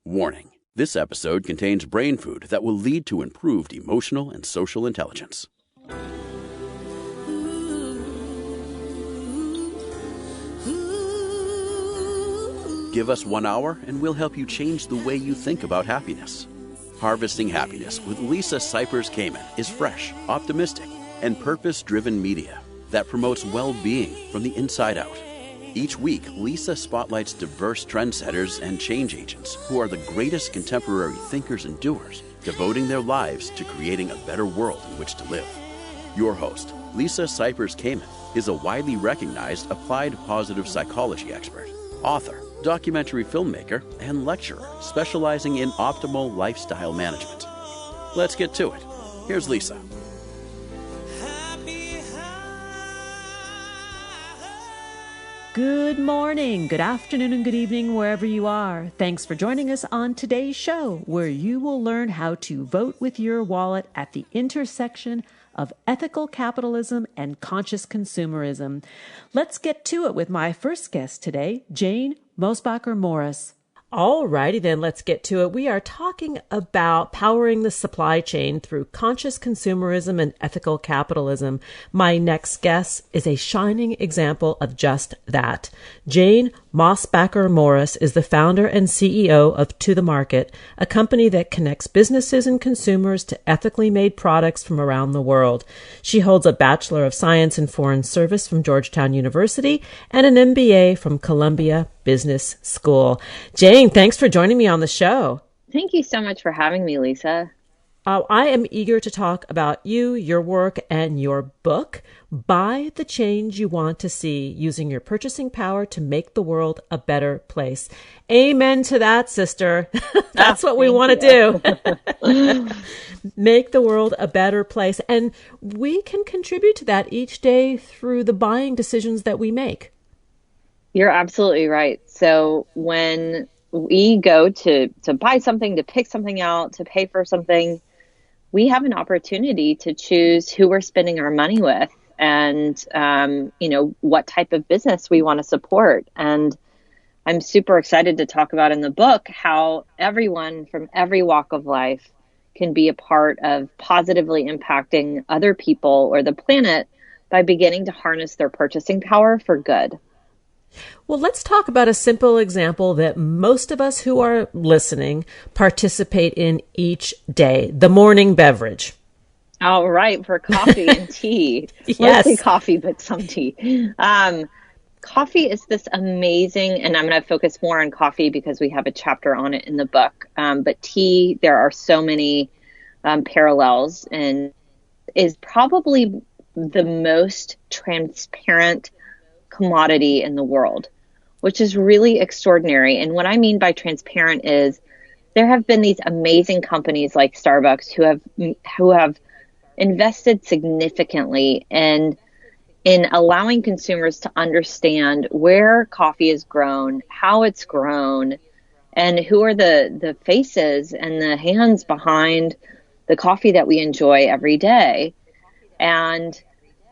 Warning: this episode contains brain food that will lead to improved emotional and social intelligence. Give us 1 hour and we'll help you change the way you think about happiness. Harvesting Happiness with Lisa Cypers Kamen is fresh, optimistic, and purpose-driven media that promotes well-being from the inside out. Each week, Lisa spotlights diverse trendsetters and change agents who are the greatest contemporary thinkers and doers, devoting their lives to creating a better world in which to live. Your host, Lisa Cypers Kamen, is a widely recognized applied positive psychology expert, author, documentary filmmaker, and lecturer specializing in optimal lifestyle management. Let's get to it. Here's Lisa. Good morning, good afternoon, and good evening, wherever you are. Thanks for joining us on today's show, where you will learn how to vote with your wallet at the intersection of ethical capitalism and conscious consumerism. Let's get to it with my first guest today, Jane Mosbacher-Morris. Alrighty then, let's get to it. We are talking about powering the supply chain through conscious consumerism and ethical capitalism. My next guest is a shining example of just that. Jane Mosbacher-Morris is the founder and CEO of To The Market, a company that connects businesses and consumers to ethically made products from around the world. She holds a Bachelor of Science in Foreign Service from Georgetown University and an MBA from Columbia Business School. Jane, thanks for joining me on the show. Thank you so much for having me, Lisa. I am eager to talk about you, your work, and your book, Buy the Change You Want to See, Using Your Purchasing Power to Make the World a Better Place. Amen to that, sister. That's what we want to do. Make the world a better place. And we can contribute to that each day through the buying decisions that we make. You're absolutely right. So when we go to buy something, to pick something out, to pay for something, we have an opportunity to choose who we're spending our money with and, what type of business we want to support. And I'm super excited to talk about in the book how everyone from every walk of life can be a part of positively impacting other people or the planet by beginning to harness their purchasing power for good. Well, let's talk about a simple example that most of us who are listening participate in each day, the morning beverage. All right, for coffee and tea. Yes. Mostly coffee, but some tea. Coffee is this amazing, and I'm going to focus more on coffee because we have a chapter on it in the book. But tea, there are so many parallels, and is probably the most transparent commodity in the world, which is really extraordinary. And what I mean by transparent is there have been these amazing companies like Starbucks who have invested significantly in allowing consumers to understand where coffee is grown, how it's grown, and who are the faces and the hands behind the coffee that we enjoy every day. And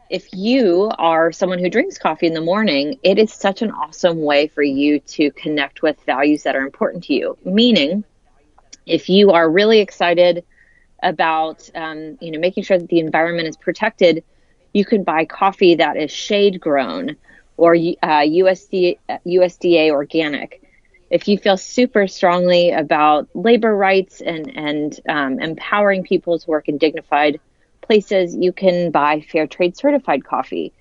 if you are someone who drinks coffee in the morning, it is such an awesome way for you to connect with values that are important to you. Meaning, if you are really excited about, making sure that the environment is protected, you can buy coffee that is shade grown or USDA organic. If you feel super strongly about labor rights and empowering people to work in dignified places, you can buy fair trade certified coffee.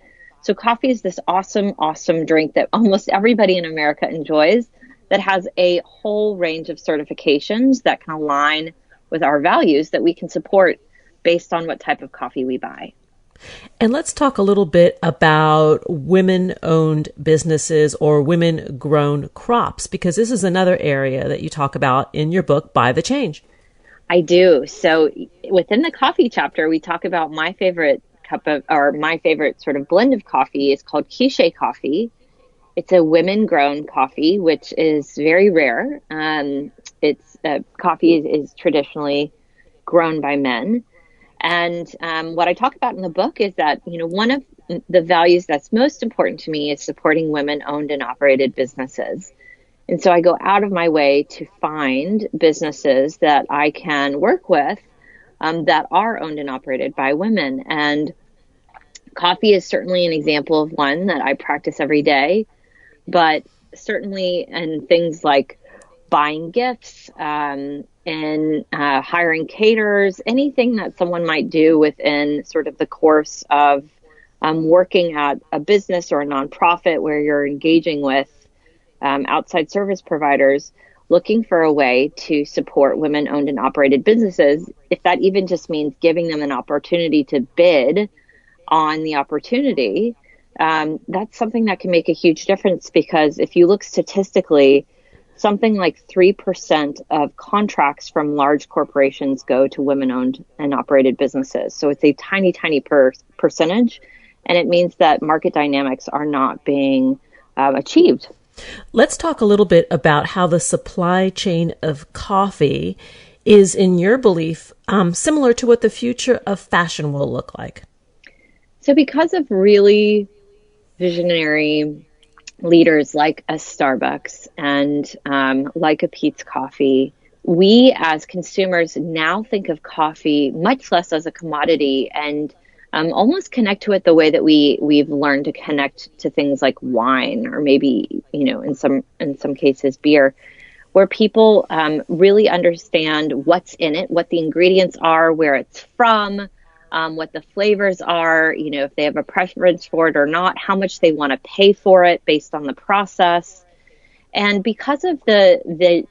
So coffee is this awesome, awesome drink that almost everybody in America enjoys that has a whole range of certifications that can align with our values that we can support based on what type of coffee we buy. And let's talk a little bit about women-owned businesses or women-grown crops, because this is another area that you talk about in your book, Buy the Change. I do. So within the coffee chapter, we talk about my favorite sort of blend of coffee is called quiche coffee. It's a women-grown coffee, which is very rare. Coffee is traditionally grown by men. And what I talk about in the book is that, one of the values that's most important to me is supporting women-owned and operated businesses. And so I go out of my way to find businesses that I can work with that are owned and operated by women. And coffee is certainly an example of one that I practice every day, but certainly in things like buying gifts and hiring caterers, anything that someone might do within sort of the course of working at a business or a nonprofit where you're engaging with outside service providers, looking for a way to support women-owned and operated businesses, if that even just means giving them an opportunity to bid on the opportunity, that's something that can make a huge difference, because if you look statistically, something like 3% of contracts from large corporations go to women-owned and operated businesses. So it's a tiny, tiny percentage, and it means that market dynamics are not being achieved. Let's talk a little bit about how the supply chain of coffee is, in your belief, similar to what the future of fashion will look like. So because of really visionary leaders like a Starbucks and like a Peet's Coffee, we as consumers now think of coffee much less as a commodity and almost connect to it the way that we've learned to connect to things like wine, or maybe, in some cases beer, where people really understand what's in it, what the ingredients are, where it's from, what the flavors are, if they have a preference for it or not, how much they want to pay for it based on the process. And because of the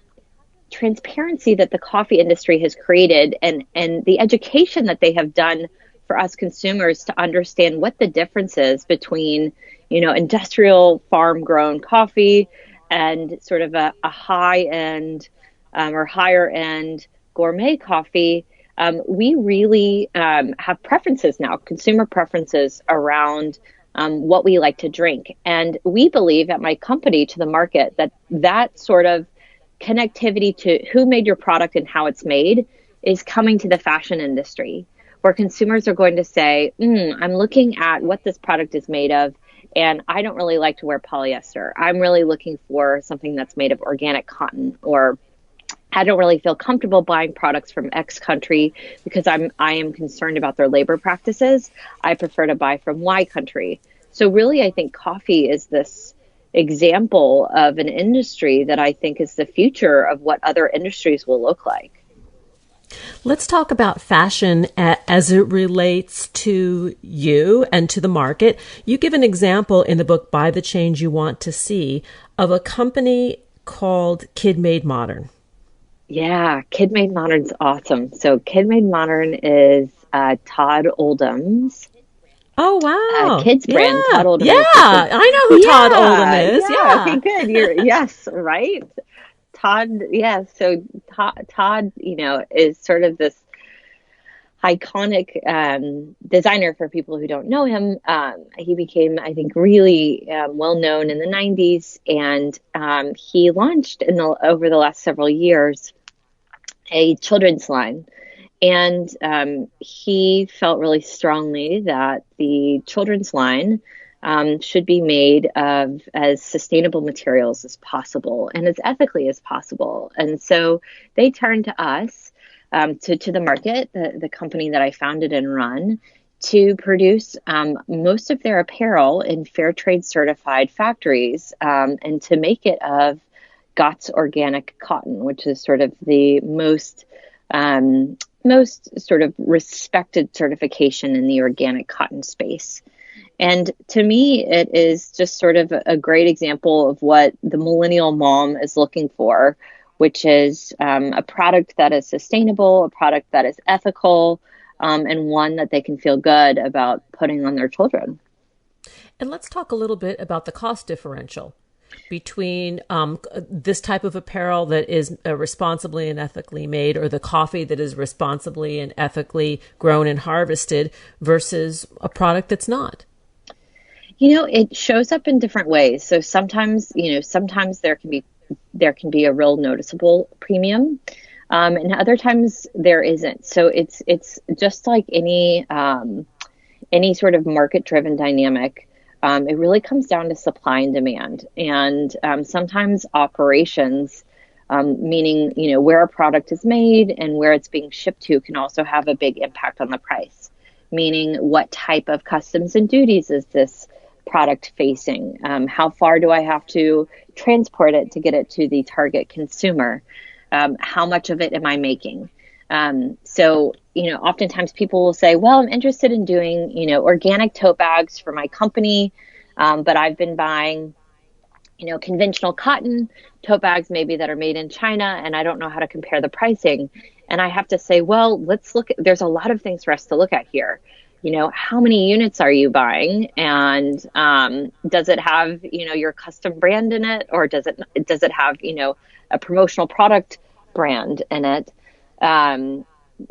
transparency that the coffee industry has created and the education that they have done for us consumers to understand what the difference is between, industrial farm grown coffee and sort of a high end or higher end gourmet coffee, we really have preferences now, consumer preferences around what we like to drink. And we believe at my company to the market that sort of connectivity to who made your product and how it's made is coming to the fashion industry, where consumers are going to say, I'm looking at what this product is made of, and I don't really like to wear polyester. I'm really looking for something that's made of organic cotton, or I don't really feel comfortable buying products from X country because I am concerned about their labor practices. I prefer to buy from Y country. So really, I think coffee is this example of an industry that I think is the future of what other industries will look like. Let's talk about fashion as it relates to you and to the market. You give an example in the book, Buy the Change You Want to See, of a company called Kid Made Modern. Yeah, Kid Made Modern's awesome. So Kid Made Modern is Todd Oldham's Oh, wow. kids brand. Yeah. Todd Oldham. Yeah, I know who Todd Oldham is. Yeah. Okay, good. Yes, right. Todd, yeah. So Todd, is sort of this iconic designer for people who don't know him. He became, I think, really well known in the 90s, and he launched over the last several years a children's line. And he felt really strongly that the children's line should be made of as sustainable materials as possible and as ethically as possible. And so they turned to us, to the market, the company that I founded and run, to produce most of their apparel in fair trade certified factories, and to make it of GOTS organic cotton, which is sort of the most sort of respected certification in the organic cotton space. And to me, it is just sort of a great example of what the millennial mom is looking for, which is a product that is sustainable, a product that is ethical, and one that they can feel good about putting on their children. And let's talk a little bit about the cost differential between this type of apparel that is responsibly and ethically made, or the coffee that is responsibly and ethically grown and harvested, versus a product that's not. It shows up in different ways. So sometimes there can be a real noticeable premium, and other times there isn't. So it's just like any sort of market-driven dynamic. It really comes down to supply and demand. And sometimes operations, meaning, where a product is made and where it's being shipped to, can also have a big impact on the price, meaning what type of customs and duties is this product facing? How far do I have to transport it to get it to the target consumer? How much of it am I making? So, oftentimes people will say, well, I'm interested in doing, organic tote bags for my company, but I've been buying, conventional cotton tote bags maybe that are made in China, and I don't know how to compare the pricing. And I have to say, well, let's look at, there's a lot of things for us to look at here. How many units are you buying? And does it have, your custom brand in it? Or does it have, a promotional product brand in it?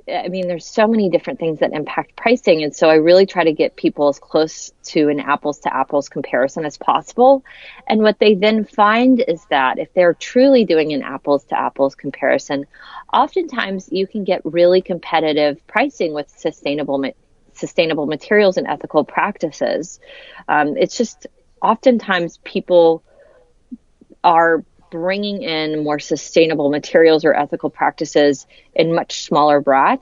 There's so many different things that impact pricing. And so I really try to get people as close to an apples to apples comparison as possible. And what they then find is that if they're truly doing an apples to apples comparison, oftentimes you can get really competitive pricing with sustainable materials and ethical practices. It's just oftentimes people are bringing in more sustainable materials or ethical practices in much smaller batch.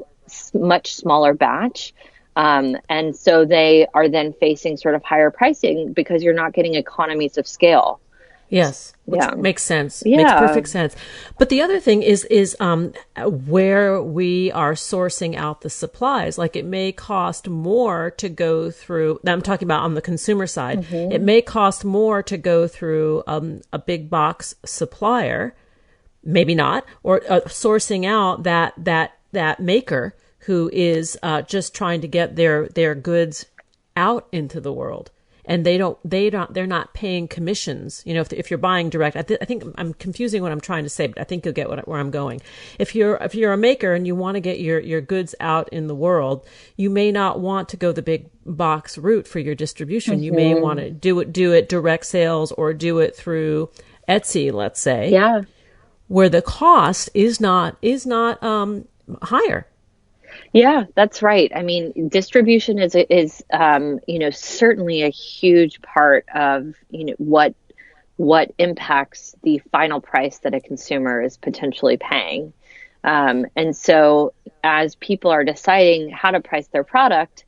And so they are then facing sort of higher pricing because you're not getting economies of scale. Yes, which makes sense. Yeah. Makes perfect sense. But the other thing is where we are sourcing out the supplies. Like, it may cost more to go through, I'm talking about on the consumer side, mm-hmm. It may cost more to go through a big box supplier, maybe not, or sourcing out that maker who is just trying to get their goods out into the world. And they're not paying commissions. If you're buying direct, I think I'm confusing what I'm trying to say, but I think you'll get where I'm going. If you're a maker and you want to get your goods out in the world, you may not want to go the big box route for your distribution. Mm-hmm. You may want to do it direct sales or do it through Etsy, let's say. Yeah. Where the cost is not higher. Yeah, that's right. Distribution is certainly a huge part of, what impacts the final price that a consumer is potentially paying. And so as people are deciding how to price their product,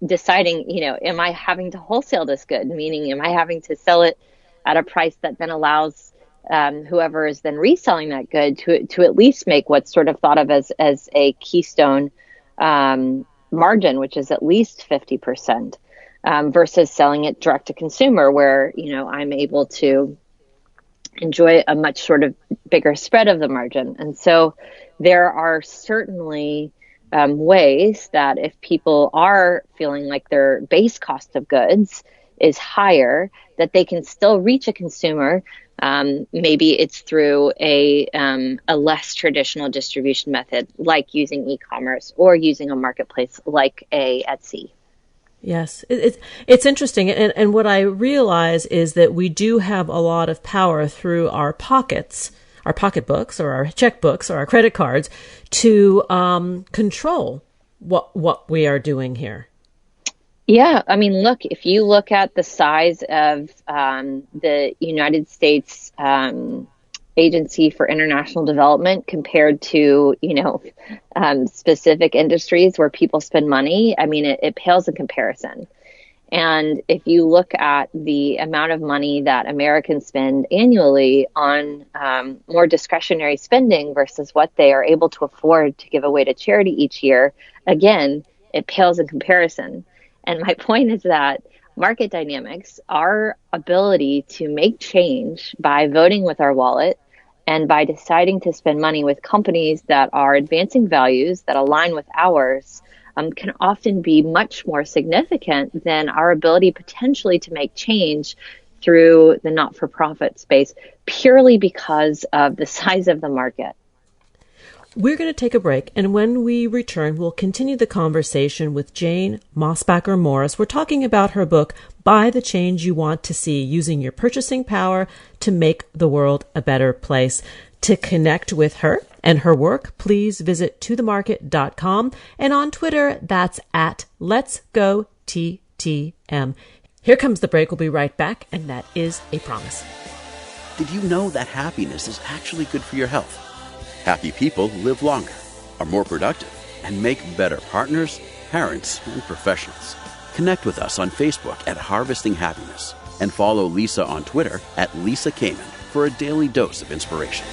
deciding, am I having to wholesale this good? Meaning, am I having to sell it at a price that then allows whoever is then reselling that good to at least make what's sort of thought of as a keystone margin, which is at least 50%, versus selling it direct to consumer, where I'm able to enjoy a much sort of bigger spread of the margin. And so there are certainly ways that if people are feeling like their base cost of goods is higher, that they can still reach a consumer. Maybe it's through a less traditional distribution method, like using e-commerce or using a marketplace like a Etsy. Yes, it's interesting. And what I realize is that we do have a lot of power through our pockets, our pocketbooks or our checkbooks or our credit cards to control what we are doing here. Yeah, look, if you look at the size of the United States Agency for International Development compared to, specific industries where people spend money, it pales in comparison. And if you look at the amount of money that Americans spend annually on more discretionary spending versus what they are able to afford to give away to charity each year, again, it pales in comparison. And my point is that market dynamics, our ability to make change by voting with our wallet and by deciding to spend money with companies that are advancing values that align with ours, can often be much more significant than our ability potentially to make change through the not-for-profit space, purely because of the size of the market. We're going to take a break, and when we return, we'll continue the conversation with Jane Mosbacher-Morris. We're talking about her book, Buy the Change You Want to See, Using Your Purchasing Power to Make the World a Better Place. To connect with her and her work, please visit tothemarket.com, and on Twitter, that's at Let's Go TTM. Here comes the break. We'll be right back, and that is a promise. Did you know that happiness is actually good for your health? Happy people live longer, are more productive, and make better partners, parents, and professionals. Connect with us on Facebook at Harvesting Happiness and follow Lisa on Twitter at Lisa Kamen for a daily dose of inspiration.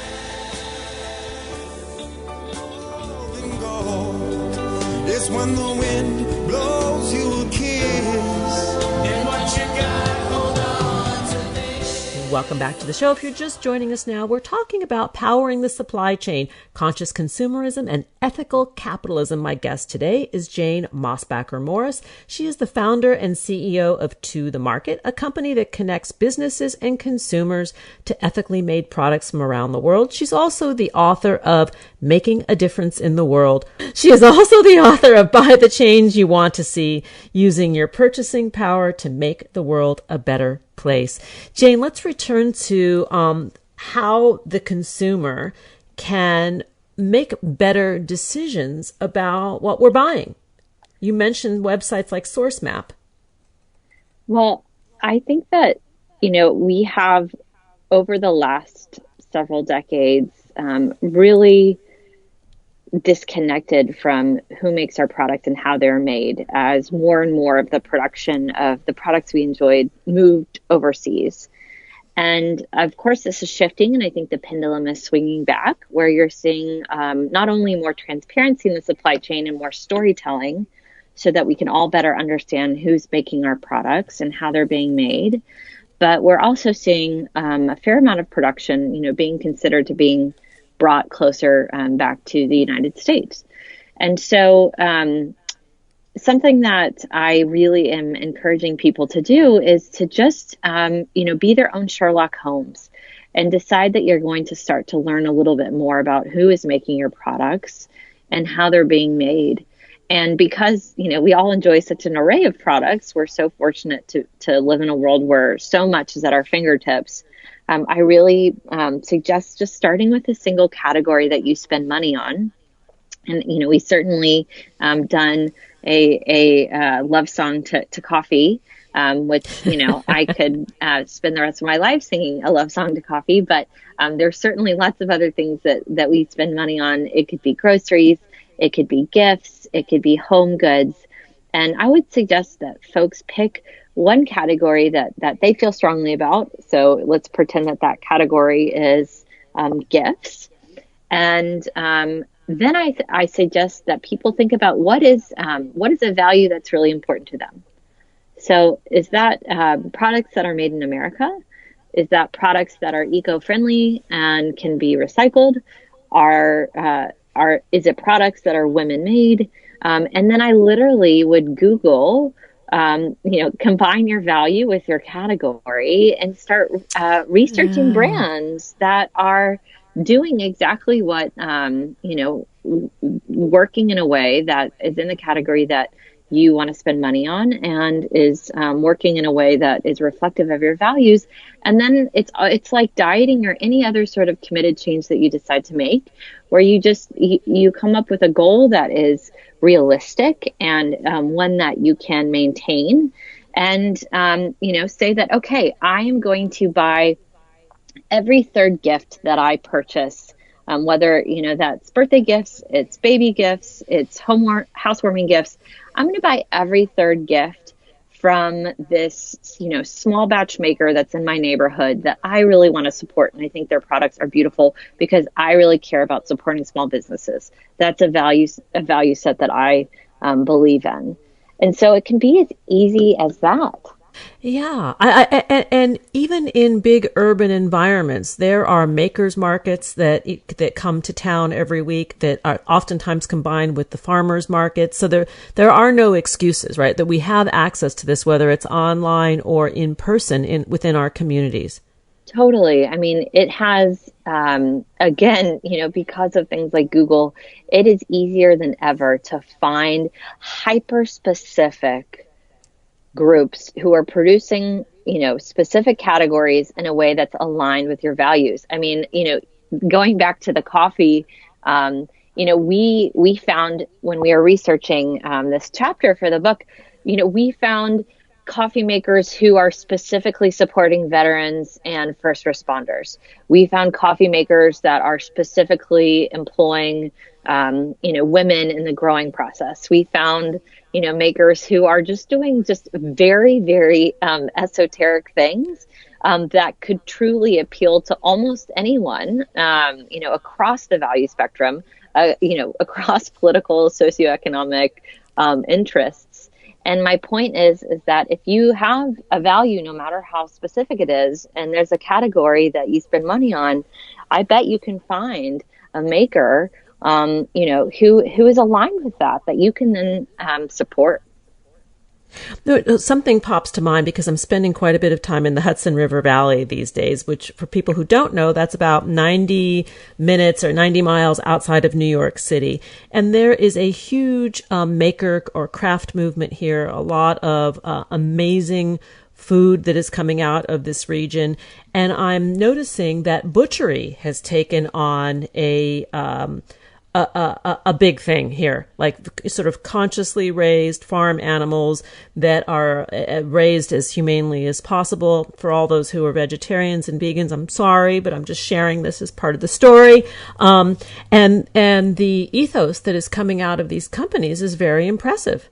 It's when the wind blows you a kiss. And what you got, hold on to this. Welcome back to the show. If you're just joining us now, we're talking about powering the supply chain, conscious consumerism, and ethical capitalism. My guest today is Jane Mosbacher-Morris. She is the founder and CEO of To The Market, a company that connects businesses and consumers to ethically made products from around the world. She's also the author of Making a Difference in the World. She is also the author of Buy the Change You Want to See, Using Your Purchasing Power to Make the World a Better Place. Jane, let's return to how the consumer can make better decisions about what we're buying. You mentioned websites like SourceMap. Well, I think that, we have over the last several decades really disconnected from who makes our products and how they're made, as more and more of the production of the products we enjoyed moved overseas. And of course, this is shifting, and I think the pendulum is swinging back, where you're seeing not only more transparency in the supply chain and more storytelling so that we can all better understand who's making our products and how they're being made, but we're also seeing a fair amount of production, being considered to being brought closer back to the United States. And so something that I really am encouraging people to do is to just, be their own Sherlock Holmes and decide that you're going to start to learn a little bit more about who is making your products and how they're being made. And because, we all enjoy such an array of products, we're so fortunate to live in a world where so much is at our fingertips. I really suggest just starting with a single category that you spend money on. And, we certainly done a love song to coffee, which, I could spend the rest of my life singing a love song to coffee. But there's certainly lots of other things that we spend money on. It could be groceries, it could be gifts, it could be home goods. And I would suggest that folks pick one category that they feel strongly about. So let's pretend that category is gifts. And then I suggest that people think about what is a value that's really important to them. So is that products that are made in America? Is that products that are eco-friendly and can be recycled? Is it products that are women-made? And then I literally would Google, combine your value with your category and start researching brands that are doing exactly what, working in a way that is in the category that you want to spend money on and is working in a way that is reflective of your values. And then it's like dieting or any other sort of committed change that you decide to make, where you come up with a goal that is realistic and one that you can maintain. And, say that, okay, I am going to buy every third gift that I purchase, whether, that's birthday gifts, it's baby gifts, it's housewarming gifts. I'm going to buy every third gift from this, small batch maker that's in my neighborhood that I really want to support. And I think their products are beautiful because I really care about supporting small businesses. That's a value set that I believe in. And so it can be as easy as that. Yeah. And even in big urban environments, there are makers markets that come to town every week that are oftentimes combined with the farmers markets. So there are no excuses, right? That we have access to this, whether it's online or in person within our communities. Totally. I mean, it has, again, because of things like Google, it is easier than ever to find hyper-specific groups who are producing, specific categories in a way that's aligned with your values. I mean, going back to the coffee, we found when we were researching this chapter for the book, we found coffee makers who are specifically supporting veterans and first responders. We found coffee makers that are specifically employing, women in the growing process. We found, makers who are just doing just very, very esoteric things that could truly appeal to almost anyone, across the value spectrum, across political, socioeconomic interests. And my point is that if you have a value, no matter how specific it is, and there's a category that you spend money on, I bet you can find a maker, who is aligned with that you can then support. Something pops to mind because I'm spending quite a bit of time in the Hudson River Valley these days, which for people who don't know, that's about 90 minutes or 90 miles outside of New York City. And there is a huge maker or craft movement here, a lot of amazing food that is coming out of this region. And I'm noticing that butchery has taken on a big thing here, like sort of consciously raised farm animals that are raised as humanely as possible. For all those who are vegetarians and vegans, I'm sorry, but I'm just sharing this as part of the story. And the ethos that is coming out of these companies is very impressive.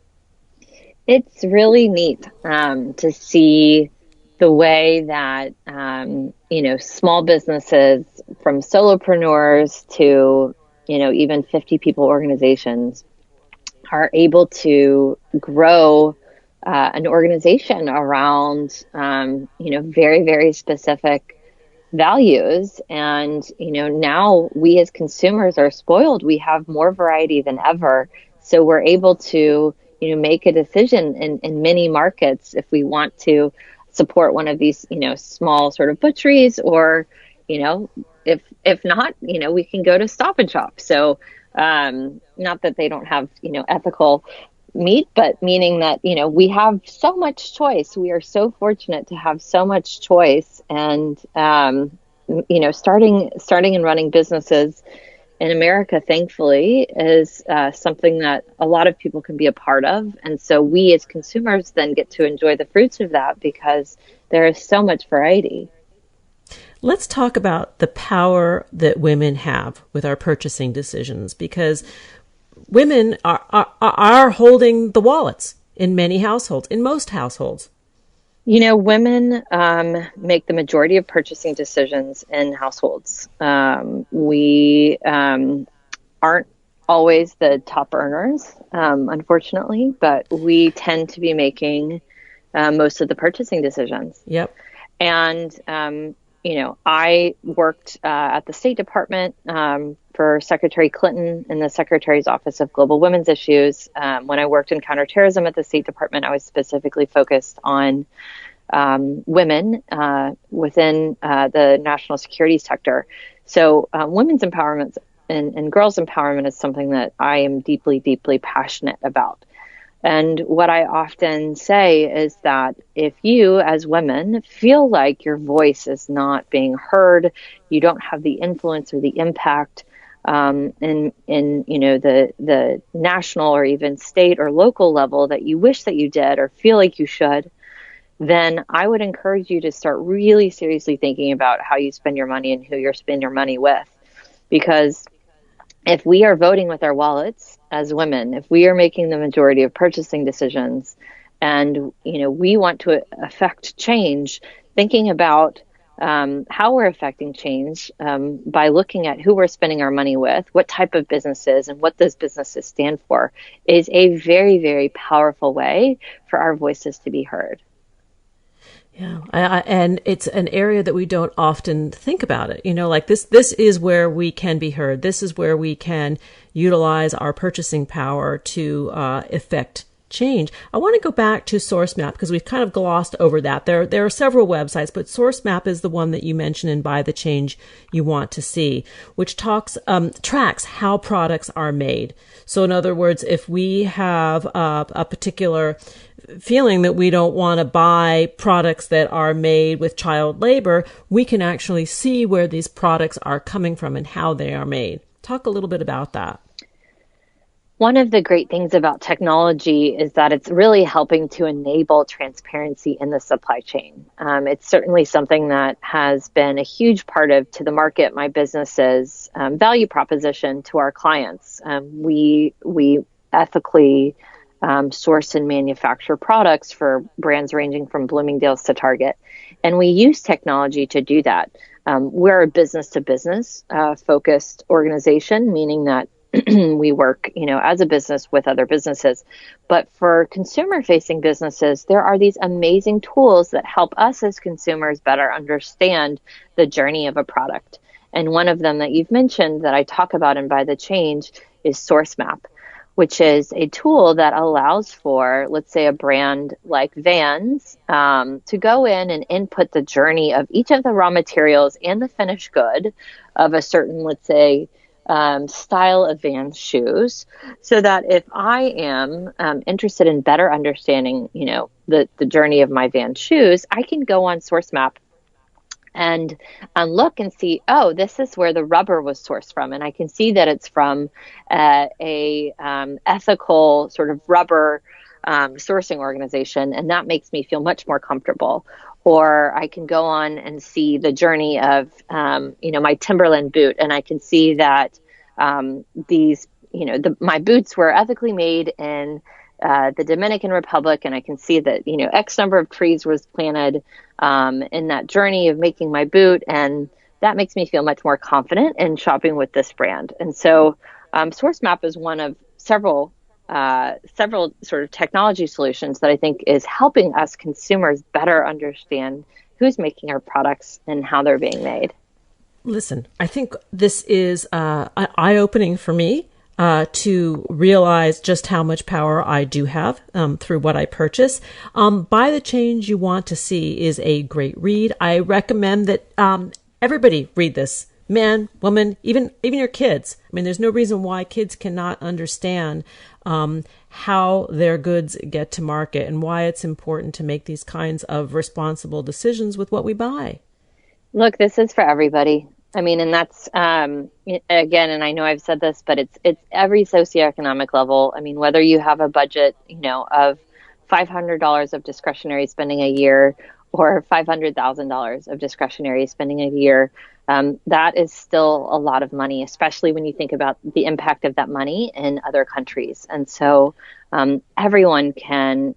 It's really neat to see the way that, small businesses, from solopreneurs to even 50 people organizations, are able to grow an organization around, very, very specific values. And, now we as consumers are spoiled. We have more variety than ever. So we're able to, make a decision in many markets if we want to support one of these, small sort of butcheries, or, if not, we can go to Stop and Shop. So, not that they don't have, ethical meat, but meaning that, we have so much choice. We are so fortunate to have so much choice. And, starting and running businesses in America, thankfully, is something that a lot of people can be a part of. And so we as consumers then get to enjoy the fruits of that because there is so much variety. Let's talk about the power that women have with our purchasing decisions, because women are holding the wallets in many households, in most households. Women make the majority of purchasing decisions in households. We aren't always the top earners, unfortunately, but we tend to be making most of the purchasing decisions. Yep. And I worked at the State Department for Secretary Clinton in the Secretary's Office of Global Women's Issues. When I worked in counterterrorism at the State Department, I was specifically focused on women within the national security sector. So women's empowerment and girls' empowerment is something that I am deeply, deeply passionate about. And what I often say is that if you as women feel like your voice is not being heard, you don't have the influence or the impact in the national or even state or local level that you wish that you did or feel like you should, then I would encourage you to start really seriously thinking about how you spend your money and who you're spending your money with. Because if we are voting with our wallets as women, if we are making the majority of purchasing decisions, and we want to affect change, thinking about how we're affecting change by looking at who we're spending our money with, what type of businesses, and what those businesses stand for, is a very, very powerful way for our voices to be heard. Yeah, and it's an area that we don't often think about it. Like this is where we can be heard. This is where we can utilize our purchasing power to effect change. I want to go back to SourceMap because we've kind of glossed over that. There are several websites, but SourceMap is the one that you mentioned in Buy the Change You Want to See, which tracks how products are made. So in other words, if we have a particular feeling that we don't want to buy products that are made with child labor, we can actually see where these products are coming from and how they are made. Talk a little bit about that. One of the great things about technology is that it's really helping to enable transparency in the supply chain. It's certainly something that has been a huge part of To the Market, my business's value proposition to our clients. We ethically source and manufacture products for brands ranging from Bloomingdale's to Target, and we use technology to do that. We're a business-to-business focused organization, meaning that we work, as a business with other businesses. But for consumer-facing businesses, there are these amazing tools that help us as consumers better understand the journey of a product. And one of them that you've mentioned that I talk about in By the Change is SourceMap, which is a tool that allows for, let's say, a brand like Vans to go in and input the journey of each of the raw materials and the finished good of a certain, let's say, style of Vans shoes, so that if I am interested in better understanding, the journey of my Vans shoes, I can go on SourceMap and look and see, oh, this is where the rubber was sourced from, and I can see that it's from a ethical sort of rubber sourcing organization, and that makes me feel much more comfortable. Or I can go on and see the journey of, my Timberland boot, and I can see that my boots were ethically made in the Dominican Republic, and I can see that, X number of trees was planted in that journey of making my boot, and that makes me feel much more confident in shopping with this brand. And so SourceMap is one of several sort of technology solutions that I think is helping us consumers better understand who's making our products and how they're being made. Listen, I think this is eye-opening for me to realize just how much power I do have through what I purchase. By the Change You Want to See is a great read. I recommend that everybody read this. Man, woman, even your kids. I mean, there's no reason why kids cannot understand how their goods get to market and why it's important to make these kinds of responsible decisions with what we buy. Look, this is for everybody. I mean, and that's, again, and I know I've said this, but it's every socioeconomic level. I mean, whether you have a budget, of $500 of discretionary spending a year or $500,000 of discretionary spending a year, that is still a lot of money, especially when you think about the impact of that money in other countries. And so everyone can,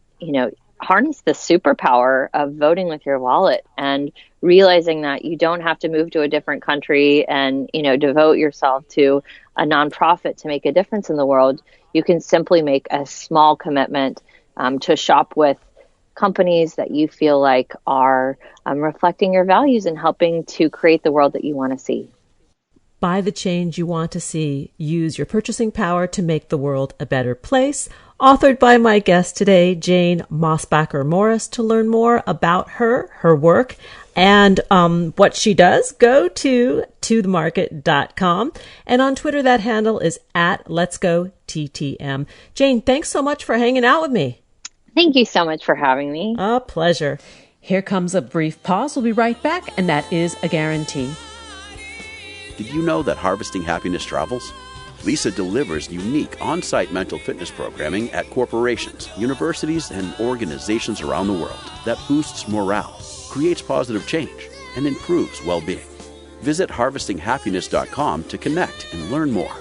harness the superpower of voting with your wallet and realizing that you don't have to move to a different country and, devote yourself to a nonprofit to make a difference in the world. You can simply make a small commitment to shop with companies that you feel like are reflecting your values and helping to create the world that you want to see. By the Change You Want to See, use your purchasing power to make the world a better place. Authored by my guest today, Jane Mosbacher-Morris. To learn more about her work, and what she does, go to tothemarket.com. And on Twitter, that handle is @Let'sGoTTM. Jane, thanks so much for hanging out with me. Thank you so much for having me. A pleasure. Here comes a brief pause. We'll be right back, and that is a guarantee. Did you know that Harvesting Happiness travels? Lisa delivers unique on-site mental fitness programming at corporations, universities, and organizations around the world that boosts morale, creates positive change, and improves well-being. Visit harvestinghappiness.com to connect and learn more.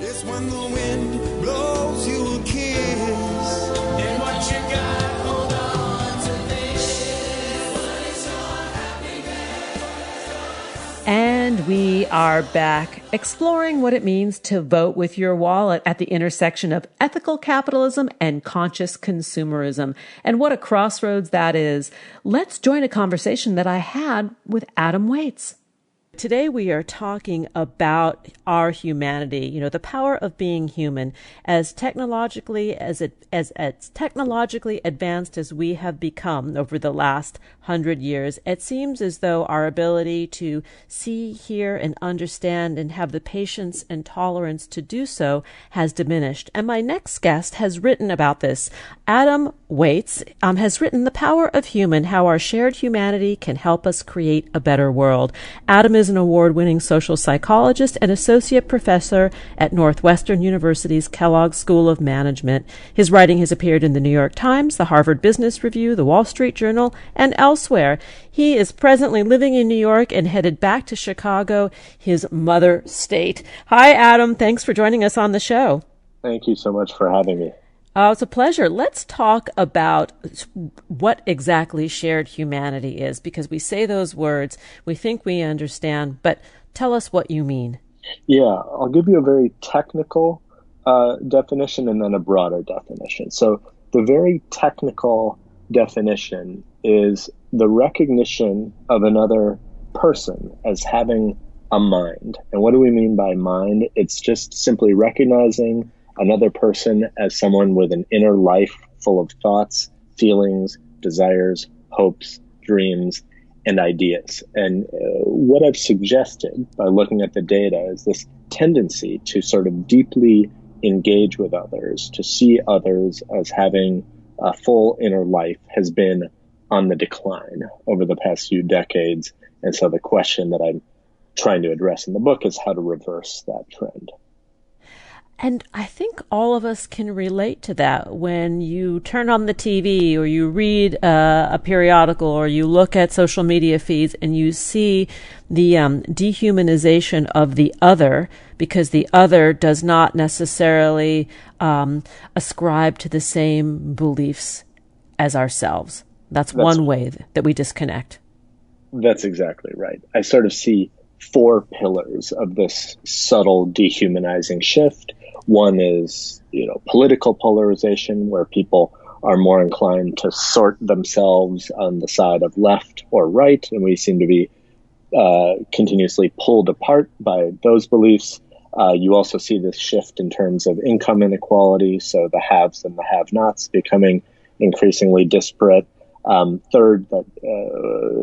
It's when the wind blows you a kiss, and what you got, hold on to this. What is your happiness? And we are back exploring what it means to vote with your wallet at the intersection of ethical capitalism and conscious consumerism, and what a crossroads that is. Let's join a conversation that I had with Adam Waytz. Today we are talking about our humanity, the power of being human. As technologically advanced as we have become over the last 100 years, it seems as though our ability to see, hear, and understand and have the patience and tolerance to do so has diminished. And my next guest has written about this. Adam Waytz has written The Power of Human, How Our Shared Humanity Can Help Us Create a Better World. Adam is is an award-winning social psychologist and associate professor at Northwestern University's Kellogg School of Management. His writing has appeared in the New York Times, the Harvard Business Review, the Wall Street Journal, and elsewhere. He is presently living in New York and headed back to Chicago, his mother state. Hi, Adam. Thanks for joining us on the show. Thank you so much for having me. It's a pleasure. Let's talk about what exactly shared humanity is, because we say those words, we think we understand, but tell us what you mean. Yeah, I'll give you a very technical definition and then a broader definition. So the very technical definition is the recognition of another person as having a mind. And what do we mean by mind? It's just simply recognizing another person as someone with an inner life full of thoughts, feelings, desires, hopes, dreams, and ideas. And what I've suggested by looking at the data is this tendency to sort of deeply engage with others, to see others as having a full inner life, has been on the decline over the past few decades. And so the question that I'm trying to address in the book is how to reverse that trend. And I think all of us can relate to that. When you turn on the TV or you read a periodical or you look at social media feeds and you see the dehumanization of the other, because the other does not necessarily ascribe to the same beliefs as ourselves. That's one way that we disconnect. That's exactly right. I sort of see 4 pillars of this subtle dehumanizing shift. One is, political polarization, where people are more inclined to sort themselves on the side of left or right, and we seem to be continuously pulled apart by those beliefs. You also see this shift in terms of income inequality, so the haves and the have-nots becoming increasingly disparate. Third,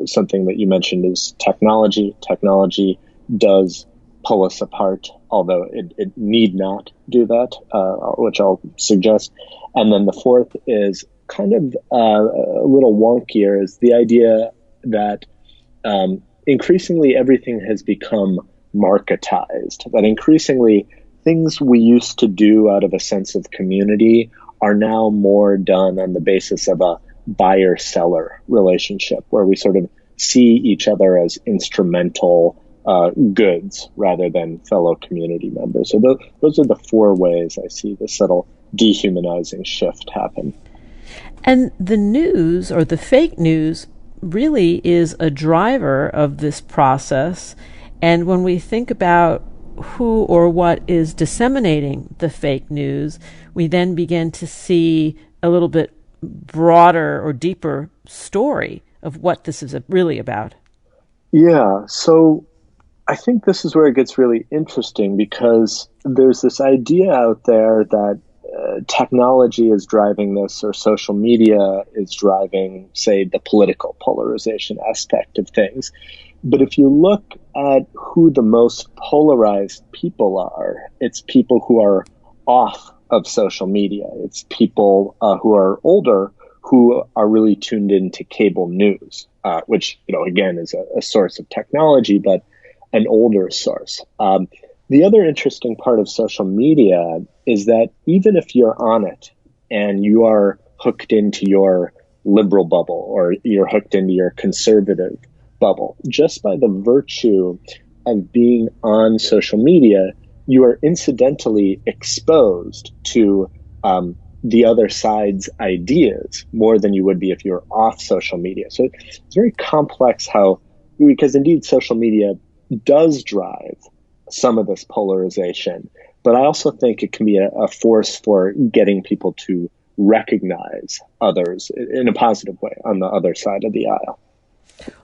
something that you mentioned is technology. Technology does pull us apart, although it need not do that, which I'll suggest. And then the fourth is kind of a little wonkier, is the idea that increasingly everything has become marketized, that increasingly things we used to do out of a sense of community are now more done on the basis of a buyer-seller relationship, where we sort of see each other as instrumental goods rather than fellow community members. So those are the 4 ways I see the subtle dehumanizing shift happen. And the news, or the fake news, really is a driver of this process. And when we think about who or what is disseminating the fake news, we then begin to see a little bit broader or deeper story of what this is really about. Yeah, so I think this is where it gets really interesting, because there's this idea out there that technology is driving this, or social media is driving, say, the political polarization aspect of things. But if you look at who the most polarized people are, it's people who are off of social media. It's people who are older, who are really tuned into cable news, which, again, is a source of technology, but an older source. The other interesting part of social media is that even if you're on it and you are hooked into your liberal bubble, or you're hooked into your conservative bubble, just by the virtue of being on social media, you are incidentally exposed to the other side's ideas more than you would be if you were off social media. So it's very complex because indeed social media does drive some of this polarization, but I also think it can be a force for getting people to recognize others in a positive way on the other side of the aisle.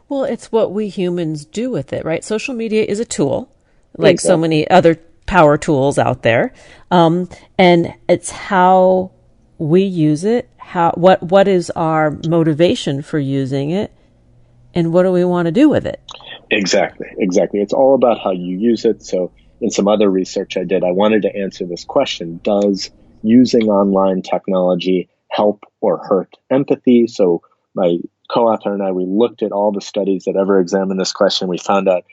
Well, it's what we humans do with it, right? Social media is a tool, like Exactly. so many other power tools out there. And it's how we use it, what is our motivation for using it, and what do we want to do with it? Exactly. It's all about how you use it. So in some other research I did, I wanted to answer this question: does using online technology help or hurt empathy? So my co-author and I, we looked at all the studies that ever examined this question. We found out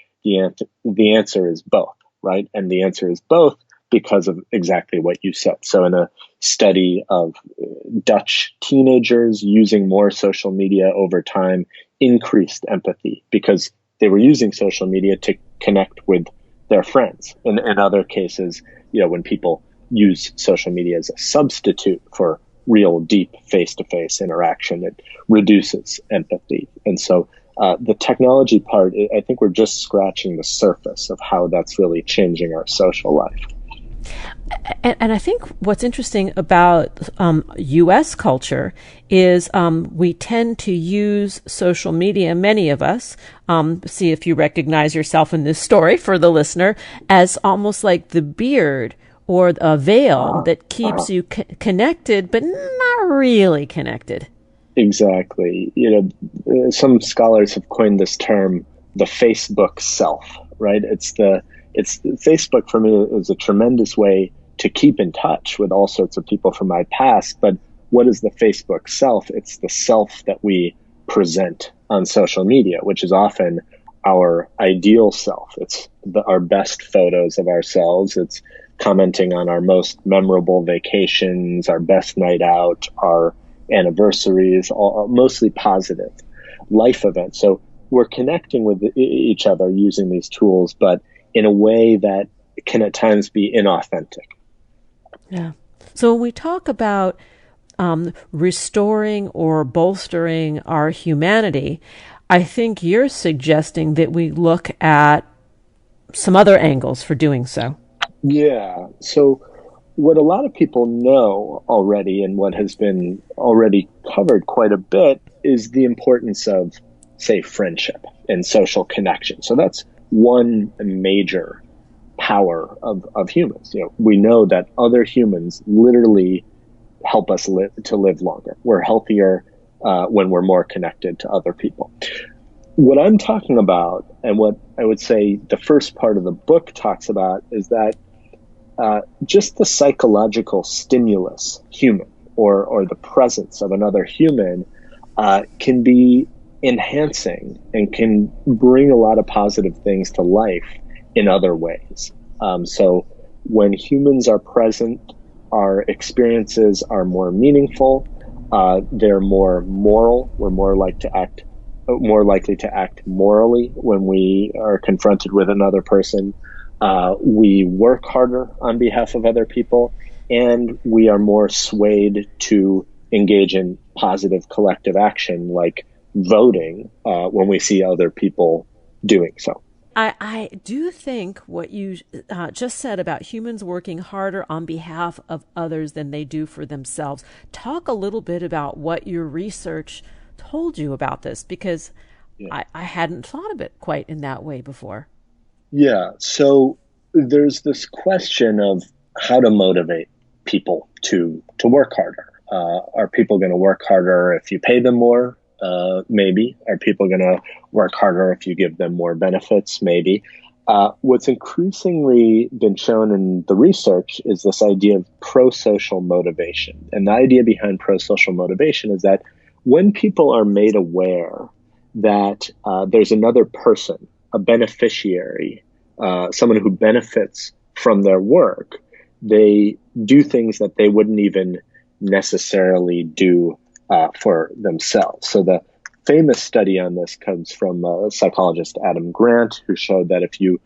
the answer is both, right? And the answer is both because of exactly what you said. So in a study of Dutch teenagers using more social media over time increased empathy because they were using social media to connect with their friends. In other cases, when people use social media as a substitute for real deep face-to-face interaction, it reduces empathy. And so the technology part, I think we're just scratching the surface of how that's really changing our social life. And I think what's interesting about U.S. culture is we tend to use social media, many of us, see if you recognize yourself in this story for the listener, as almost like the beard or a veil that keeps you connected, but not really connected. Exactly. Some scholars have coined this term, the Facebook self, right? It's Facebook for me is a tremendous way to keep in touch with all sorts of people from my past. But what is the Facebook self? It's the self that we present on social media, which is often our ideal self. It's our best photos of ourselves. It's commenting on our most memorable vacations, our best night out, our anniversaries, all mostly positive life events. So we're connecting with each other using these tools, but in a way that can at times be inauthentic. Yeah. So when we talk about restoring or bolstering our humanity, I think you're suggesting that we look at some other angles for doing so. Yeah. So what a lot of people know already, and what has been already covered quite a bit, is the importance of, say, friendship and social connection. So that's one major power of humans. We know that other humans literally help us live longer. We're healthier when we're more connected to other people. What I'm talking about, and what I would say the first part of the book talks about, is that just the psychological stimulus, human, or the presence of another human, can be enhancing and can bring a lot of positive things to life in other ways. So when humans are present, our experiences are more meaningful. They're more moral. We're more likely to act morally when we are confronted with another person. We work harder on behalf of other people, and we are more swayed to engage in positive collective action, like voting, when we see other people doing so. I do think what you just said about humans working harder on behalf of others than they do for themselves. Talk a little bit about what your research told you about this, because I hadn't thought of it quite in that way before. Yeah. So there's this question of how to motivate people to work harder. Are people going to work harder if you pay them more? Maybe. Are people going to work harder if you give them more benefits? Maybe. What's increasingly been shown in the research is this idea of pro-social motivation. And the idea behind pro-social motivation is that when people are made aware that there's another person, a beneficiary, someone who benefits from their work, they do things that they wouldn't even necessarily do for themselves. So the famous study on this comes from psychologist Adam Grant, who showed that if you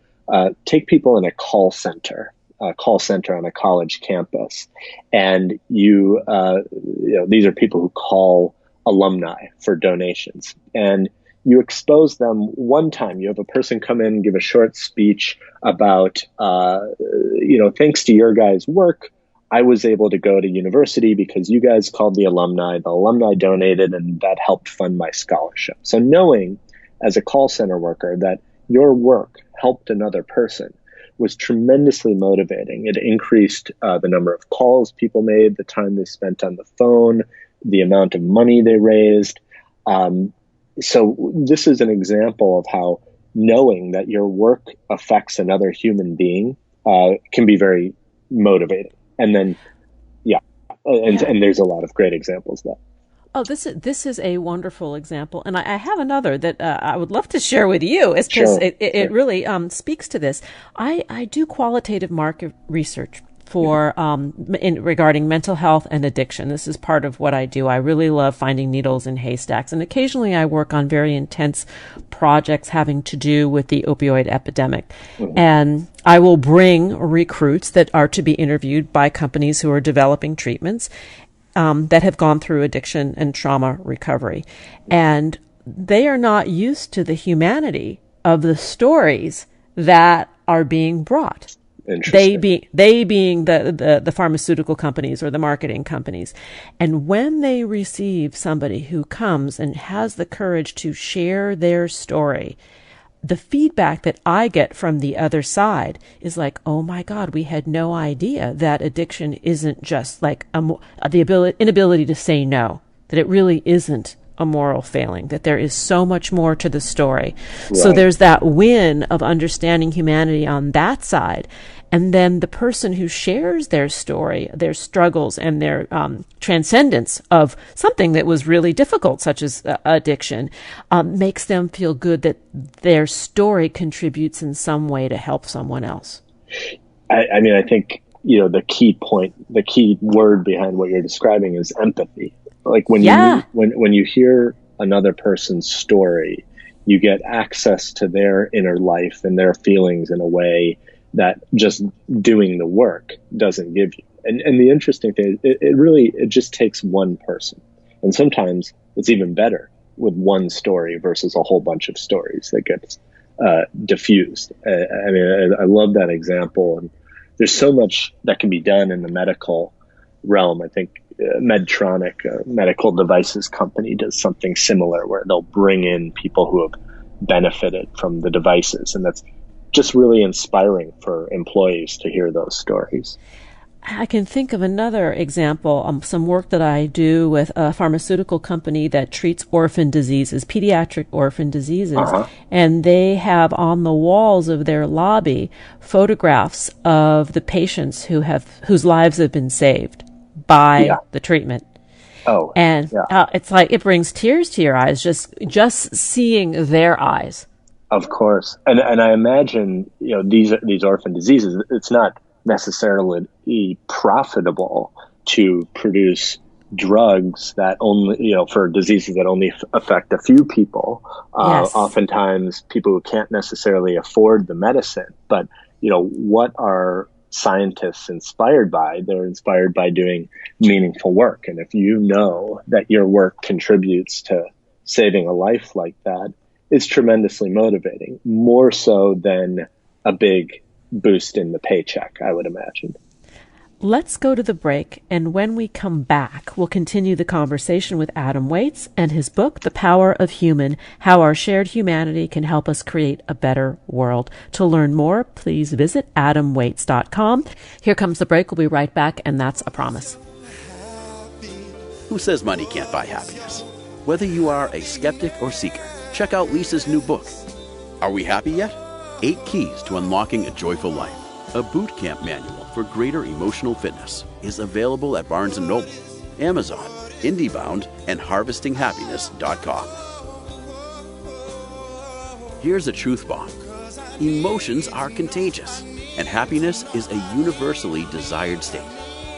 take people in a call center on a college campus, and these are people who call alumni for donations, and you expose them one time. You have a person come in and give a short speech about, thanks to your guys' work, I was able to go to university because you guys called the alumni donated, and that helped fund my scholarship. So knowing as a call center worker that your work helped another person was tremendously motivating. It increased the number of calls people made, the time they spent on the phone, the amount of money they raised. So this is an example of how knowing that your work affects another human being can be very motivating. And then, and there's a lot of great examples of that. Oh, this is a wonderful example, and I have another that I would love to share with you, because Sure. it really speaks to this. I do qualitative market research for regarding mental health and addiction. This is part of what I do. I really love finding needles in haystacks, and occasionally I work on very intense projects having to do with the opioid epidemic. And I will bring recruits that are to be interviewed by companies who are developing treatments that have gone through addiction and trauma recovery. And they are not used to the humanity of the stories that are being brought. They being the pharmaceutical companies or the marketing companies. And when they receive somebody who comes and has the courage to share their story, the feedback that I get from the other side is like, oh my God, we had no idea that addiction isn't just like the inability to say no, that it really isn't a moral failing, that there is so much more to the story. Right. So there's that win of understanding humanity on that side. And then the person who shares their story, their struggles, and their transcendence of something that was really difficult, such as addiction, makes them feel good that their story contributes in some way to help someone else. I mean, I think, the key point, the key word behind what you're describing is empathy. Like when you hear another person's story, you get access to their inner life and their feelings in a way that just doing the work doesn't give you. And the interesting thing is it just takes one person. And sometimes it's even better with one story versus a whole bunch of stories that gets diffused. I mean, I love that example. And there's so much that can be done in the medical realm. I think Medtronic, a medical devices company, does something similar where they'll bring in people who have benefited from the devices. And that's just really inspiring for employees to hear those stories. I can think of another example, some work that I do with a pharmaceutical company that treats orphan diseases, pediatric orphan diseases. And they have on the walls of their lobby photographs of the patients whose lives have been saved by the treatment. It's like it brings tears to your eyes just seeing their eyes. Of course. And I imagine, these orphan diseases, it's not necessarily profitable to produce drugs that only, for diseases that only affect a few people. Oftentimes people who can't necessarily afford the medicine. But, what are scientists inspired by? They're inspired by doing meaningful work. And if you know that your work contributes to saving a life like that, it's tremendously motivating, more so than a big boost in the paycheck, I would imagine. Let's go to the break, and when we come back, we'll continue the conversation with Adam Waytz and his book, The Power of Human, How Our Shared Humanity Can Help Us Create a Better World. To learn more, please visit adamwaytz.com. Here comes the break. We'll be right back, and that's a promise. Who says money can't buy happiness? Whether you are a skeptic or seeker, check out Lisa's new book. Are we happy yet? 8 Keys to Unlocking a Joyful Life. A boot camp manual for greater emotional fitness is available at Barnes & Noble, Amazon, IndieBound, and HarvestingHappiness.com. Here's a truth bomb. Emotions are contagious, and happiness is a universally desired state.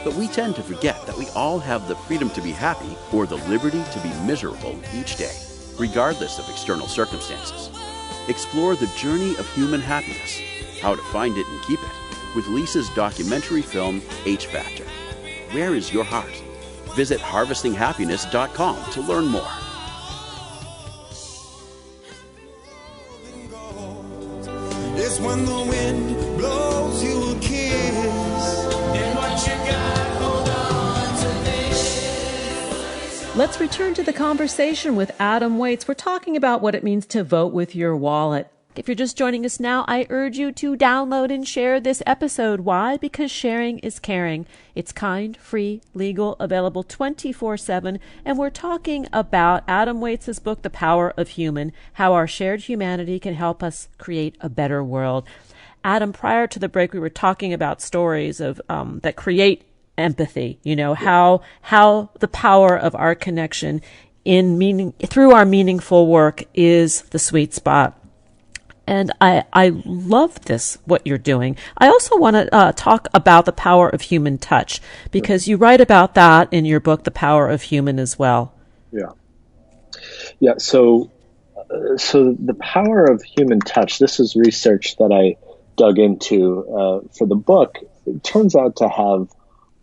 But we tend to forget that we all have the freedom to be happy or the liberty to be miserable each day, regardless of external circumstances. Explore the journey of human happiness, how to find it and keep it, with Lisa's documentary film, H Factor. Where is your heart? Visit harvestinghappiness.com to learn more. It's when the wind blows you a kiss. And what you got, hold on to this. Let's return to the conversation with Adam Waytz. We're talking about what it means to vote with your wallet. If you're just joining us now, I urge you to download and share this episode. Why? Because sharing is caring. It's kind, free, legal, available 24/7. And we're talking about Adam Waytz's book, The Power of Human, How Our Shared Humanity Can Help Us Create a Better World. Adam, prior to the break, we were talking about stories of that create empathy, how the power of our connection in meaning through our meaningful work is the sweet spot. And I love this, what you're doing. I also want to talk about the power of human touch, because you write about that in your book, The Power of Human, as well. Yeah. Yeah. So the power of human touch, this is research that I dug into for the book. It turns out to have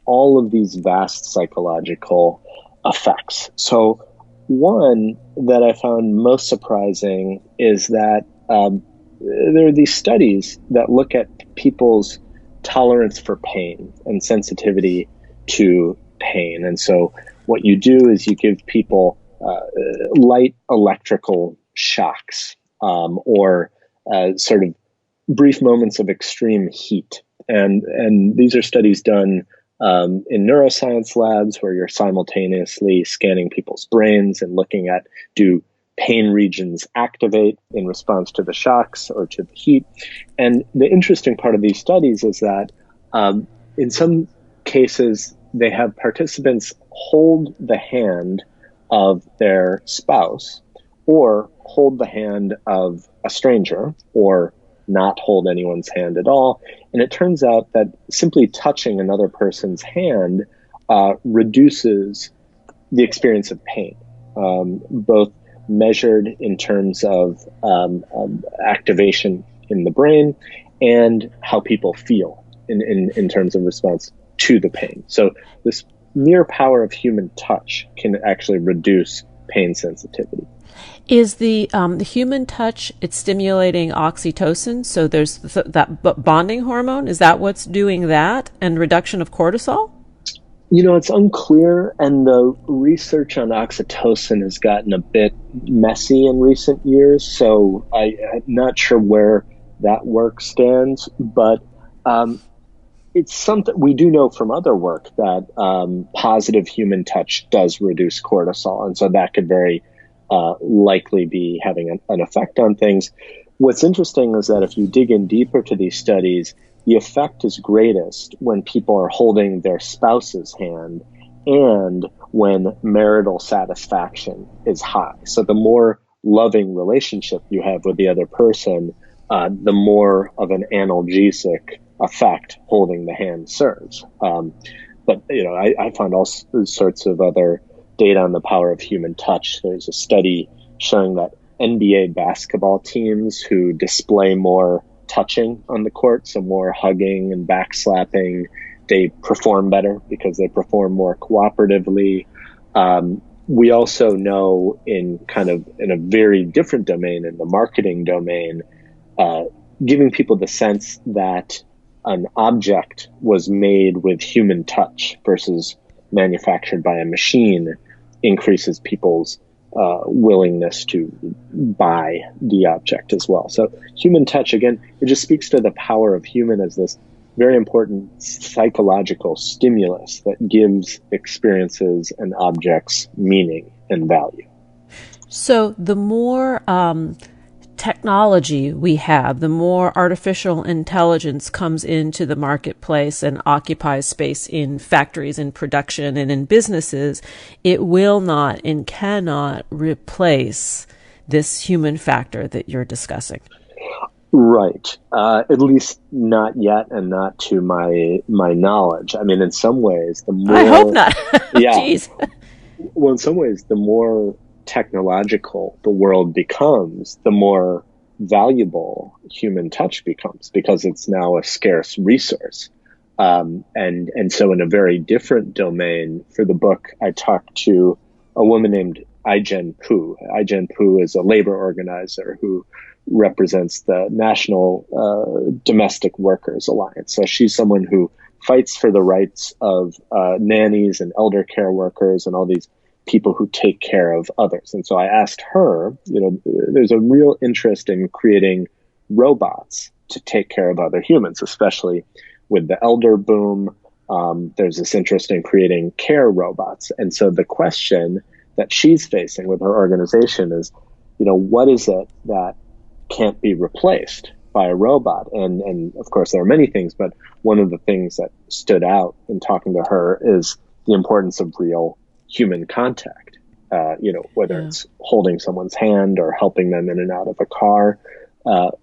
all of these vast psychological effects. So one that I found most surprising is that there are these studies that look at people's tolerance for pain and sensitivity to pain. And so what you do is you give people light electrical shocks or sort of brief moments of extreme heat. And these are studies done in neuroscience labs where you're simultaneously scanning people's brains and looking at, do pain regions activate in response to the shocks or to the heat. And the interesting part of these studies is that in some cases, they have participants hold the hand of their spouse or hold the hand of a stranger or not hold anyone's hand at all. And it turns out that simply touching another person's hand reduces the experience of pain, both measured in terms of activation in the brain and how people feel in terms of response to the pain. So this mere power of human touch can actually reduce pain sensitivity. Is the human touch, it's stimulating oxytocin, so there's that bonding hormone? Is that what's doing that, and reduction of cortisol? It's unclear, and the research on oxytocin has gotten a bit messy in recent years, so I'm not sure where that work stands, but it's something we do know from other work that positive human touch does reduce cortisol, and so that could very likely be having an effect on things. What's interesting is that if you dig in deeper to these studies, the effect is greatest when people are holding their spouse's hand and when marital satisfaction is high. So the more loving relationship you have with the other person, the more of an analgesic effect holding the hand serves. But I found all sorts of other data on the power of human touch. There's a study showing that NBA basketball teams who display more touching on the court, so more hugging and backslapping, they perform better because they perform more cooperatively. We also know in a very different domain, in the marketing domain, giving people the sense that an object was made with human touch versus manufactured by a machine increases people's willingness to buy the object as well. So human touch, again, it just speaks to the power of human as this very important psychological stimulus that gives experiences and objects meaning and value. So the more technology we have, the more artificial intelligence comes into the marketplace and occupies space in factories, in production, and in businesses, it will not and cannot replace this human factor that you're discussing. Right. At least not yet, and not to my knowledge. I mean, in some ways, the more... I hope not. Yeah. Jeez. Well, in some ways, the more technological the world becomes, the more valuable human touch becomes, because it's now a scarce resource. And so in a very different domain for the book, I talked to a woman named Ai-jen Poo. Ai-jen Poo is a labor organizer who represents the National Domestic Workers Alliance. So she's someone who fights for the rights of nannies and elder care workers and all these people who take care of others. And so I asked her, there's a real interest in creating robots to take care of other humans, especially with the elder boom. There's this interest in creating care robots. And so the question that she's facing with her organization is, what is it that can't be replaced by a robot. And of course, there are many things, but one of the things that stood out in talking to her is the importance of real human contact. Whether it's holding someone's hand or helping them in and out of a car,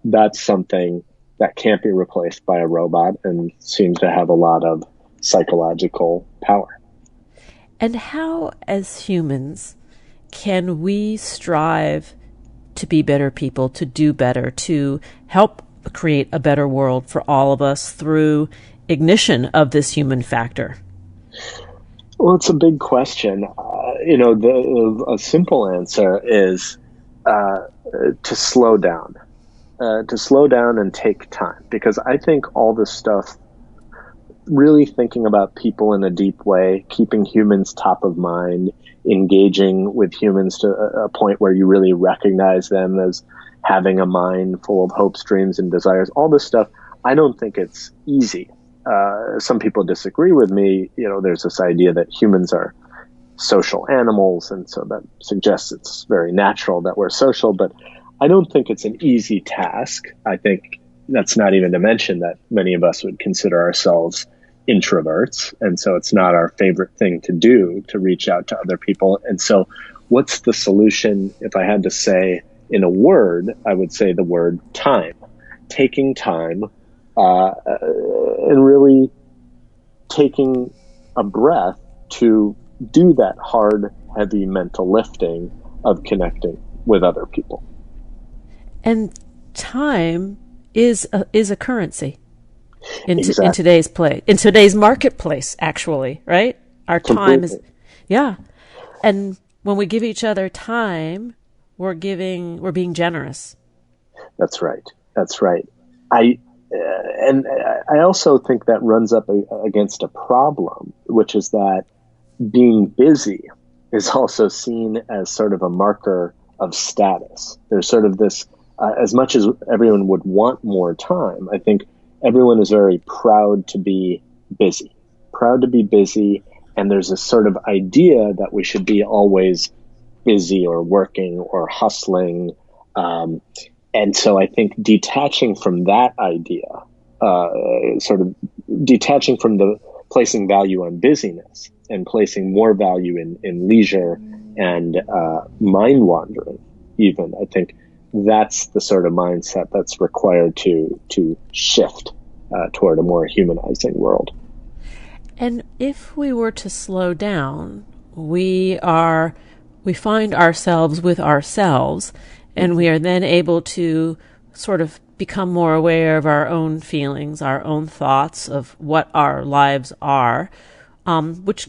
that's something that can't be replaced by a robot and seems to have a lot of psychological power. And how, as humans, can we strive to be better people, to do better, to help create a better world for all of us through ignition of this human factor? Well, it's a big question. A simple answer is to slow down. To slow down and take time. Because I think all this stuff, really thinking about people in a deep way, keeping humans top of mind, engaging with humans to a point where you really recognize them as having a mind full of hopes, dreams, and desires, all this stuff, I don't think it's easy. Some people disagree with me. There's this idea that humans are social animals, and so that suggests it's very natural that we're social, but I don't think it's an easy task. I think that's not even to mention that many of us would consider ourselves introverts, and so it's not our favorite thing to do, to reach out to other people. And so what's the solution? If I had to say in a word, I would say the word time. Taking time and really taking a breath to do that hard, heavy mental lifting of connecting with other people. And time is a currency in Exactly. in today's marketplace, actually, right? Our time is, And when we give each other time, we're being generous. That's right. I also think that runs up against a problem, which is that being busy is also seen as sort of a marker of status. There's sort of this, as much as everyone would want more time, I think everyone is very proud to be busy, and there's this sort of idea that we should be always busy or working or hustling. And so I think detaching from that idea, sort of detaching from the placing value on busyness and placing more value in leisure and mind wandering, even, I think that's the sort of mindset that's required to shift toward a more humanizing world. And if we were to slow down, we find ourselves with ourselves, and we are then able to sort of become more aware of our own feelings, our own thoughts of what our lives are, which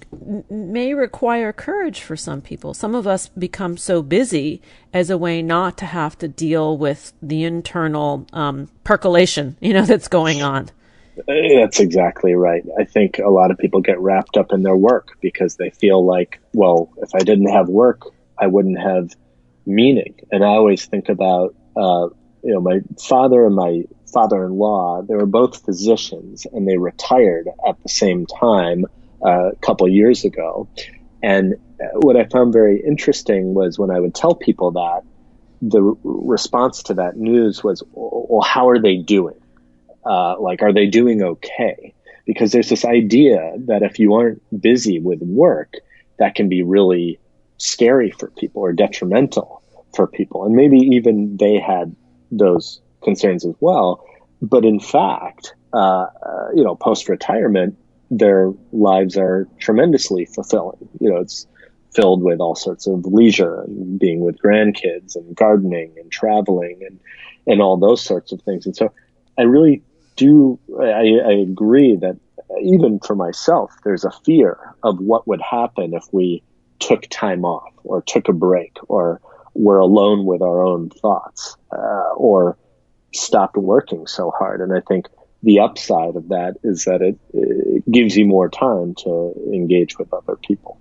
may require courage for some people. Some of us become so busy as a way not to have to deal with the internal percolation, that's going on. That's exactly right. I think a lot of people get wrapped up in their work because they feel like, well, if I didn't have work, I wouldn't have meaning. And I always think about, my father and my father-in-law, they were both physicians and they retired at the same time a couple years ago. And what I found very interesting was when I would tell people that, the response to that news was, well, how are they doing? Are they doing okay? Because there's this idea that if you aren't busy with work, that can be really scary for people or detrimental for people. And maybe even they had those concerns as well. But in fact, post-retirement, their lives are tremendously fulfilling. It's filled with all sorts of leisure and being with grandkids and gardening and traveling and all those sorts of things. And so I really I agree that even for myself, there's a fear of what would happen if we took time off or took a break or were alone with our own thoughts or stopped working so hard. And I think the upside of that is that it gives you more time to engage with other people.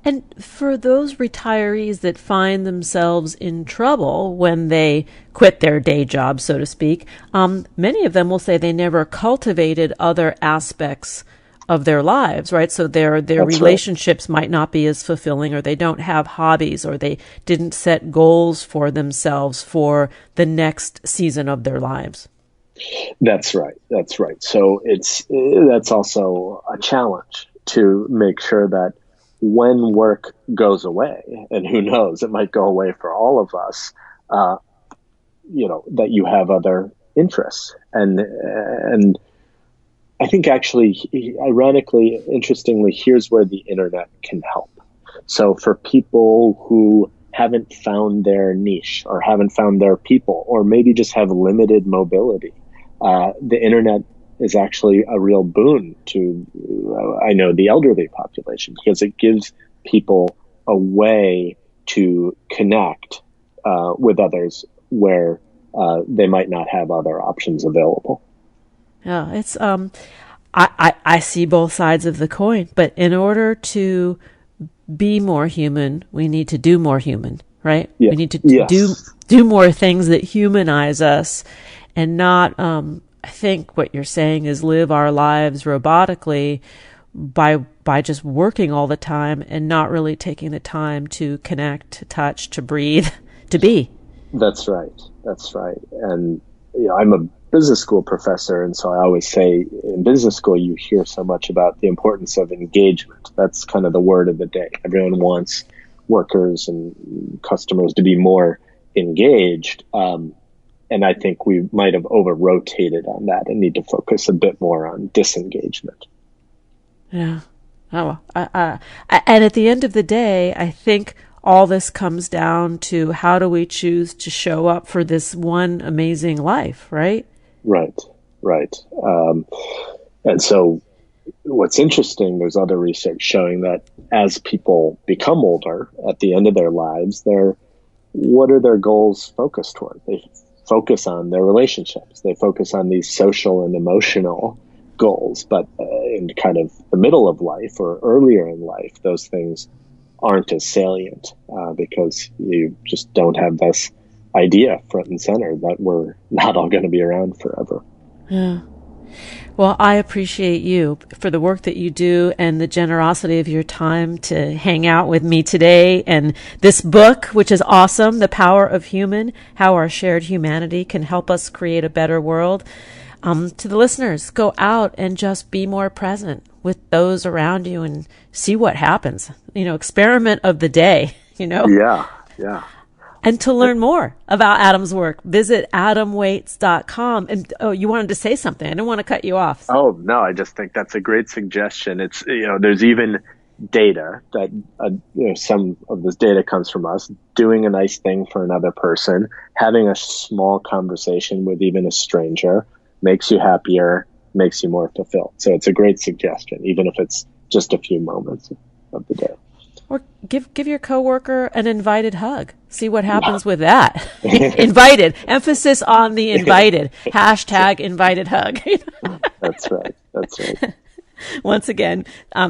And for those retirees that find themselves in trouble when they quit their day job, so to speak, many of them will say they never cultivated other aspects of their lives, right? So their That's relationships might not be as fulfilling, or they don't have hobbies, or they didn't set goals for themselves for the next season of their lives. That's right. That's right. So that's also a challenge to make sure that when work goes away, and who knows, it might go away for all of us, that you have other interests. And I think actually, ironically, interestingly, here's where the internet can help. So for people who haven't found their niche or haven't found their people, or maybe just have limited mobility, the internet is actually a real boon to, I know, the elderly population, because it gives people a way to connect with others where they might not have other options available. Yeah, it's I see both sides of the coin, but in order to be more human, we need to do more human, right? Yeah. We need to Yes. do more things that humanize us, and not I think what you're saying is live our lives robotically by just working all the time and not really taking the time to connect, to touch, to breathe, to be. That's right. That's right. And I'm a business school professor, and so I always say in business school you hear so much about the importance of engagement. That's kind of the word of the day. Everyone wants workers and customers to be more engaged. And I think we might have over-rotated on that and need to focus a bit more on disengagement. Yeah. Oh, and at the end of the day, I think all this comes down to how do we choose to show up for this one amazing life, right? Right. And so what's interesting, there's other research showing that as people become older at the end of their lives, what are their goals focused toward? They focus on their relationships. They focus on these social and emotional goals. But in kind of the middle of life or earlier in life, those things aren't as salient because you just don't have this idea front and center that we're not all going to be around forever. Yeah. Well, I appreciate you for the work that you do and the generosity of your time to hang out with me today, and this book, which is awesome, The Power of Human, How Our Shared Humanity Can Help Us Create a Better World. To the listeners, go out and just be more present with those around you and see what happens. Experiment of the day, Yeah. And to learn more about Adam's work, visit adamwaytz.com. And you wanted to say something. I didn't want to cut you off. Oh, no, I just think that's a great suggestion. It's, there's even data that, some of this data comes from us doing a nice thing for another person, having a small conversation with even a stranger makes you happier, makes you more fulfilled. So it's a great suggestion, even if it's just a few moments of the day. Or give your coworker an invited hug. See what happens with that. Invited. Emphasis on the invited. Hashtag invited hug. That's right. Once again,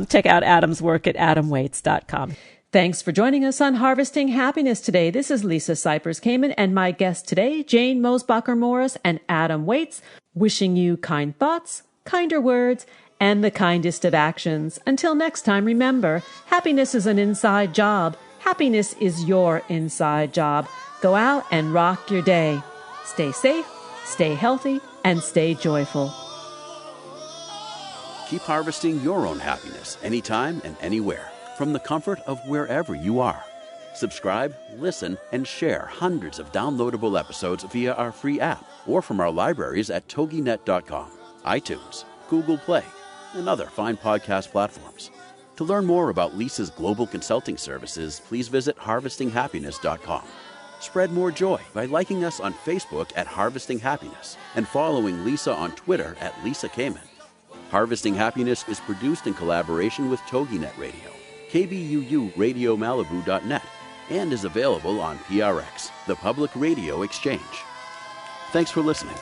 check out Adam's work at adamwaytz.com. Thanks for joining us on Harvesting Happiness today. This is Lisa Cypers Kamen and my guests today, Jane Mosbacher-Morris and Adam Waytz, wishing you kind thoughts, kinder words, and the kindest of actions. Until next time, remember, happiness is an inside job. Happiness is your inside job. Go out and rock your day. Stay safe, stay healthy, and stay joyful. Keep harvesting your own happiness anytime and anywhere from the comfort of wherever you are. Subscribe, listen, and share hundreds of downloadable episodes via our free app or from our libraries at toginet.com, iTunes, Google Play, and other fine podcast platforms. To learn more about Lisa's global consulting services, please visit harvestinghappiness.com. Spread more joy by liking us on Facebook at Harvesting Happiness and following Lisa on Twitter at Lisa Kamen. Harvesting Happiness is produced in collaboration with TogiNet Radio, KBUU Radio Malibu.net, and is available on PRX, the Public Radio Exchange. Thanks for listening.